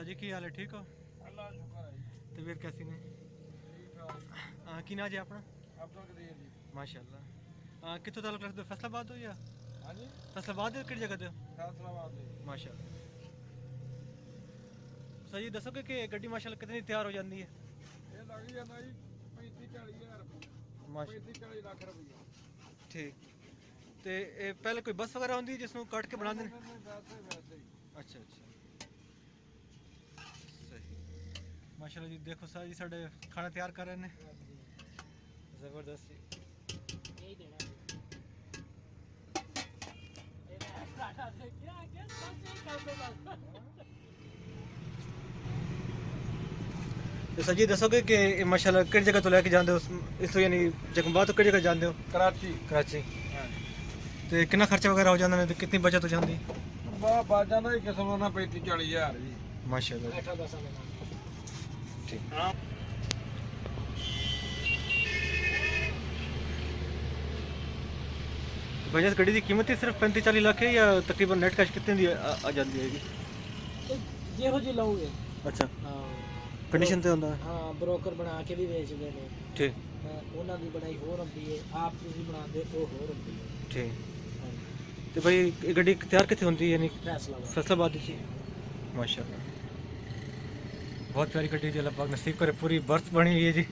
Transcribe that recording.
जी की हाल है, ठीक हो? अल्लाह शुक्र है जी। तबीयत कैसी ने? ठीक ठाक की ना जी अपना? अब्दुल कदीर जी। माशाल्लाह। कितों ताल्लुक रखते हो, फैसलाबाद हो या? हाँ जी फैसलाबाद है किहड़ी जगह ते हो? फैसलाबाद दे माशाल्लाह। सर जी दसोगे कि गड्डी माशाल्लाह कितनी तैयार हो जाती है? ये लग जाता जी 35-40 हज़ार रुपया, माशा 35-40 लाख रुपया। ठीक। तो पहले कोई बस वगैरह होती है जिसनों कट के बना दें? नहीं, वैसे वैसे ही। अच्छा अच्छा सही। माशाल्लाह जी देखो सर जी साढ़े खाना तैयार कर रहे हैं, ज़बरदस्त जी। यही देना तो सर जी दसोगे कि माशाल्लाह किहड़ी जगह तो लेके जाते हो इस तो यानी जगमबाद तो किहड़ी जगह जाते हो? कराची। कराची। हाँ तो कितना खर्चा वगैरह हो जाता है, तो कितनी बचत हो जाती? बाज जाता ही किस्म ना 35-40 हज़ार जी। माशाल्लाह जी। 8-10 साल ठीक। बजाज गड्डी की कीमत ही सिर्फ 35-40 लाख है या तकरीबन नेट कैश कितने दी आ जाती है? ਜਿਹੋ ਜੀ ਲਓਗੇ। अच्छा ਹਾਂ कंडीशन ਤੇ ਹੁੰਦਾ? ਹਾਂ ਬ੍ਰੋਕਰ ਬਣਾ ਕੇ ਵੀ ਵੇਚਦੇ ਨੇ। ठीक ਉਹਨਾਂ ਦੀ ਬਣਾਈ ਹੋਰ ਹੁੰਦੀ ਹੈ, ਆਪ ਤੁਸੀਂ ਬਣਾਉਂਦੇ ਉਹ ਹੋਰ ਹੁੰਦੀ ਹੈ। ठीक। तो भाई ये गड्डी तैयार कितने होती है यानी? फैसलाबाद। फैसलाबाद जी। माशाल्लाह बहुत प्यारी गड्डी जी, अल्लाह पाक नसीब करे पूरी बर्थ बनी हुई है जी।